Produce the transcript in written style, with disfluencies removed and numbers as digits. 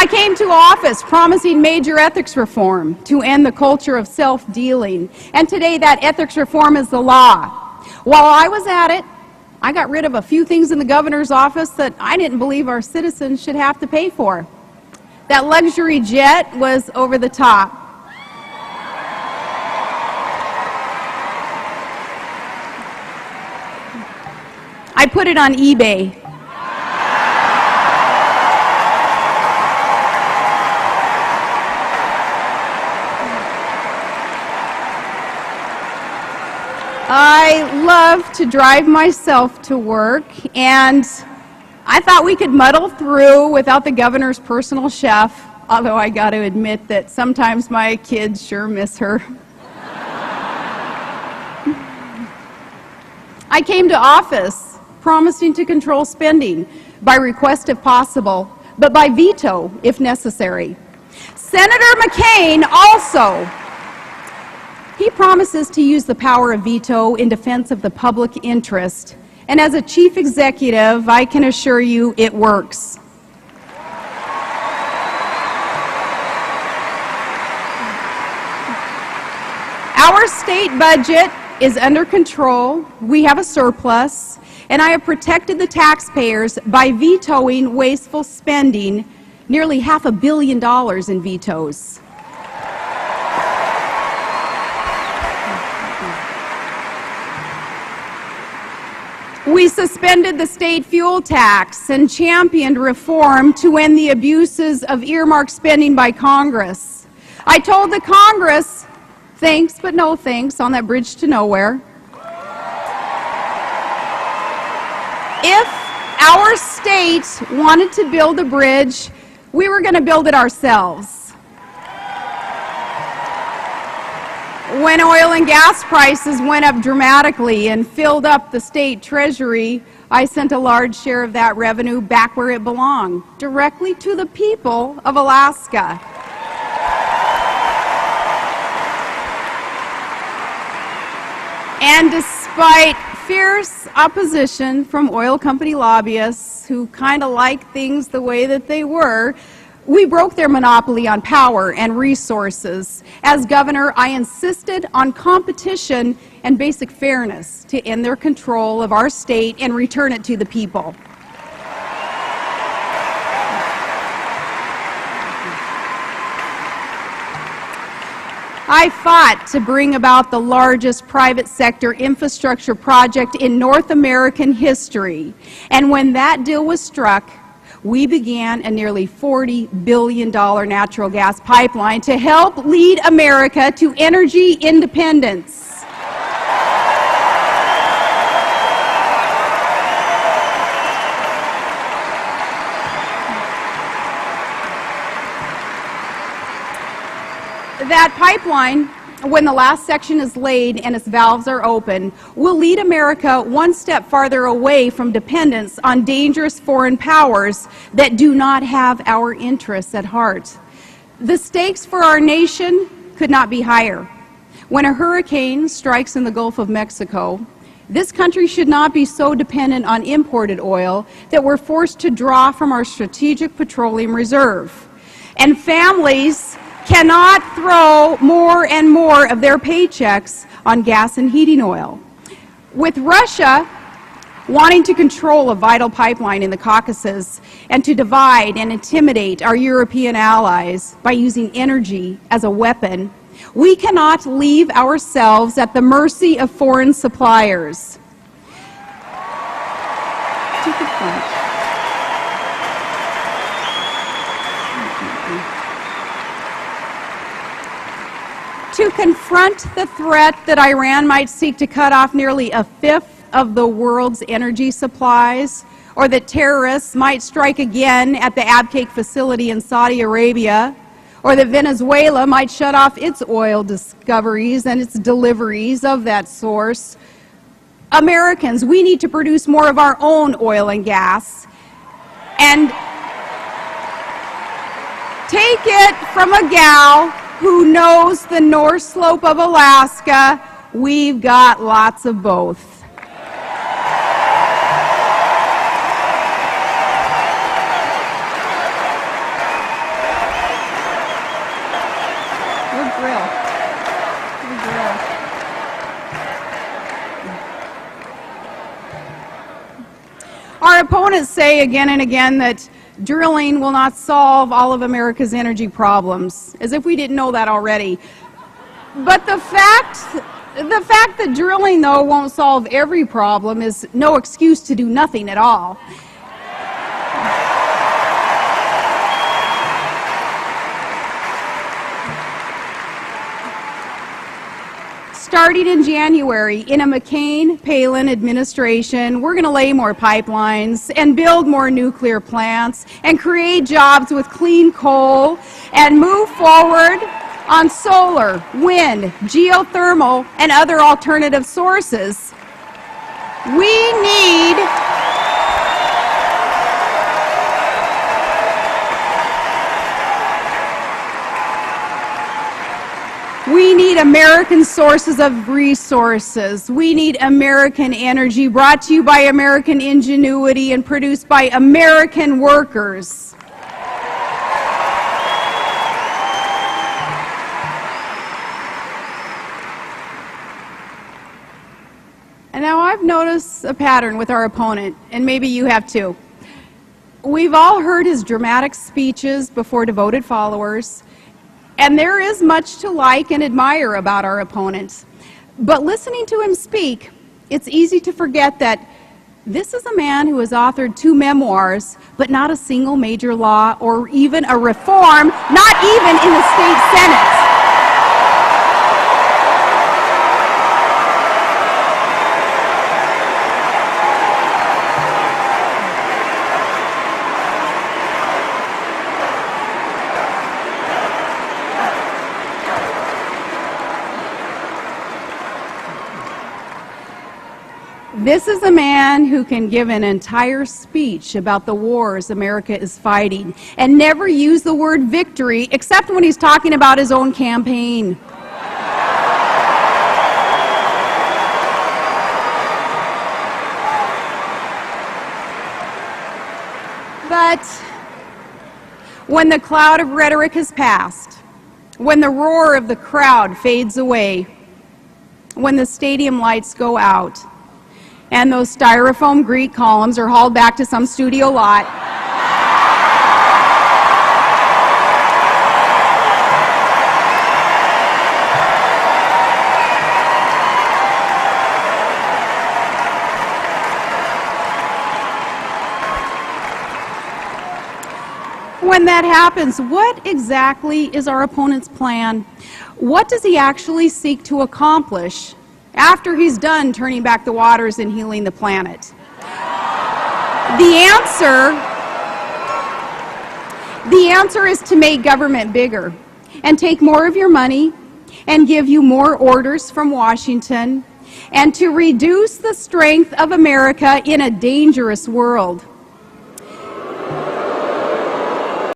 came to office promising major ethics reform to end the culture of self-dealing, and today that ethics reform is the law. While I was at it, I got rid of a few things in the governor's office that I didn't believe our citizens should have to pay for. That luxury jet was over the top. I put it on eBay. I love to drive myself to work, and I thought we could muddle through without the governor's personal chef, although I got to admit that sometimes my kids sure miss her. I came to office promising to control spending by request if possible, but by veto if necessary. Senator McCain also, he promises to use the power of veto in defense of the public interest. And as a chief executive, I can assure you it works. Our state budget is under control. We have a surplus. And I have protected the taxpayers by vetoing wasteful spending, nearly $500 million in vetoes. We suspended the state fuel tax and championed reform to end the abuses of earmark spending by Congress. I told the Congress, thanks but no thanks on that bridge to nowhere. If our state wanted to build a bridge, we were going to build it ourselves. When oil and gas prices went up dramatically and filled up the state treasury, I sent a large share of that revenue back where it belonged, directly to the people of Alaska. And despite fierce opposition from oil company lobbyists who kind of like things the way that they were, we broke their monopoly on power and resources. As governor, I insisted on competition and basic fairness to end their control of our state and return it to the people. I fought to bring about the largest private sector infrastructure project in North American history. And when that deal was struck, we began a nearly $40 billion natural gas pipeline to help lead America to energy independence. That pipeline, when the last section is laid and its valves are open, will lead America one step farther away from dependence on dangerous foreign powers that do not have our interests at heart. The stakes for our nation could not be higher. When a hurricane strikes in the Gulf of Mexico, this country should not be so dependent on imported oil that we're forced to draw from our strategic petroleum reserve. And families cannot throw more and more of their paychecks on gas and heating oil. With Russia wanting to control a vital pipeline in the Caucasus and to divide and intimidate our European allies by using energy as a weapon, we cannot leave ourselves at the mercy of foreign suppliers. To confront the threat that Iran might seek to cut off nearly a fifth of the world's energy supplies, or that terrorists might strike again at the Abqaiq facility in Saudi Arabia, or that Venezuela might shut off its oil discoveries and its deliveries of that source, Americans, we need to produce more of our own oil and gas and take it from a gal who knows the North Slope of Alaska. We've got lots of both. Our opponents say again and again that drilling will not solve all of America's energy problems, as if we didn't know that already. But the fact that drilling, though, won't solve every problem is no excuse to do nothing at all. Starting in January, in a McCain-Palin administration, we're going to lay more pipelines and build more nuclear plants and create jobs with clean coal and move forward on solar, wind, geothermal, and other alternative sources. We need American sources of resources. We need American energy brought to you by American ingenuity and produced by American workers. And now I've noticed a pattern with our opponent, and maybe you have too. We've all heard his dramatic speeches before devoted followers, and there is much to like and admire about our opponent. But listening to him speak, it's easy to forget that this is a man who has authored 2 memoirs, but not a single major law or even a reform, not even in the state Senate. This is a man who can give an entire speech about the wars America is fighting and never use the word victory except when he's talking about his own campaign. But when the cloud of rhetoric has passed, when the roar of the crowd fades away, when the stadium lights go out, and those styrofoam Greek columns are hauled back to some studio lot, when that happens, what exactly is our opponent's plan? What does he actually seek to accomplish after he's done turning back the waters and healing the planet? The answer is to make government bigger and take more of your money and give you more orders from Washington and to reduce the strength of America in a dangerous world.